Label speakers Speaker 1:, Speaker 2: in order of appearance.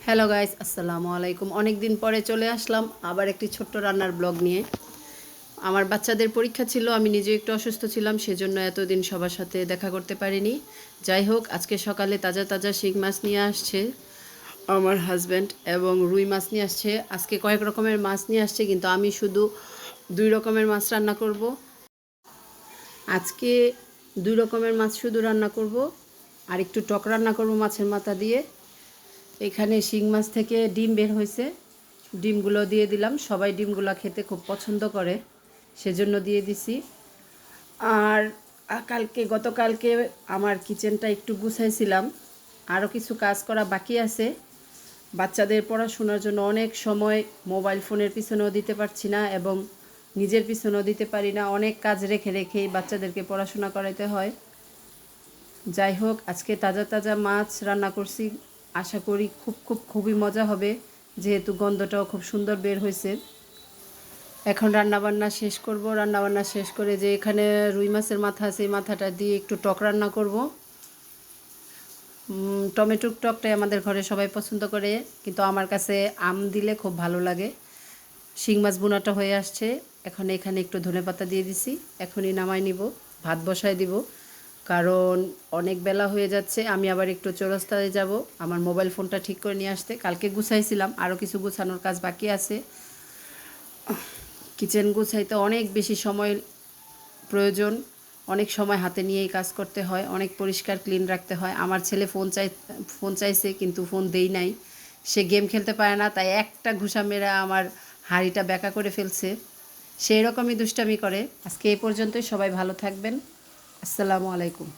Speaker 1: Hello guys, আসসালামু আলাইকুম। অনেক দিন পরে চলে আসলাম আবার একটি ছোট্ট রান্নার ব্লগ নিয়ে। আমার বাচ্চাদের পরীক্ষা ছিল, আমি নিজে একটু অসুস্থ ছিলাম, সেজন্য এতদিন সবার সাথে দেখা করতে পারিনি। যাই হোক, আজকে সকালে তাজা তাজা শিং মাছ নিয়ে আসছে আমার হাজব্যান্ড, এবং রুই মাছ নিয়ে আসছে। আজকে কয়েক রকমের মাছ নিয়ে আসছে, কিন্তু আমি শুধু 2 রকমের মাছ রান্না করব। আজকে 2 রকমের মাছ শুধু রান্না করব, আর একটু টক রান্না করব মাছের মাথা দিয়ে। এখানে শিং মাছ থেকে ডিম বের হয়েছে, ডিমগুলো দিয়ে দিলাম। সবাই ডিমগুলো খেতে খুব পছন্দ করে, সেজন্য দিয়ে দিছি। আর গতকালকে আমার কিচেনটা একটু গুছাইছিলাম, আরও কিছু কাজ করা বাকি আছে। বাচ্চাদের পড়াশোনার জন্য অনেক সময় মোবাইল ফোনের পিছনেও দিতে পারছি না, এবং নিজের পিছনেও দিতে পারি না। অনেক কাজ রেখে রেখেই বাচ্চাদেরকে পড়াশোনা করাইতে হয়। যাই হোক, আজকে তাজা তাজা মাছ রান্না করছি। আশা করি খুবই মজা হবে, যেহেতু গন্ধটাও খুব সুন্দর বের হয়েছে। এখন রান্নাবান্না শেষ করব। রান্নাবান্না শেষ করে যে এখানে রুই মাছের মাথা আছে, এই মাথাটা দিয়ে একটু টক রান্না করব। টমেটোর টকটাই আমাদের ঘরে সবাই পছন্দ করে, কিন্তু আমার কাছে আম দিলে খুব ভালো লাগে। শিং মাছ বোনাটা হয়ে আসছে, এখন এখানে একটু ধনেপাতা দিয়ে দিছি। এখনই নামাই নিব, ভাত বসায় দিব, কারণ অনেক বেলা হয়ে যাচ্ছে। আমি আবার একটু চৌরাস্তায় যাব আমার মোবাইল ফোনটা ঠিক করে নিয়ে আসতে। কালকে গুছাইছিলাম, আরও কিছু গুছানোর কাজ বাকি আছে। কিচেন গুছাইতে অনেক বেশি সময় প্রয়োজন, অনেক সময় হাতে নিয়েই কাজ করতে হয়, অনেক পরিষ্কার ক্লিন রাখতে হয়। আমার ছেলে ফোন চাইছে, কিন্তু ফোন দেই নাই। সে গেম খেলতে পারে না, তাই একটা ঘুষা মেরে আমার হাঁড়িটা ব্যাকা করে ফেলছে। সেই রকমই দুষ্টামি করে। আজকে এই পর্যন্তই, সবাই ভালো থাকবেন। আসসালামু আলাইকুম।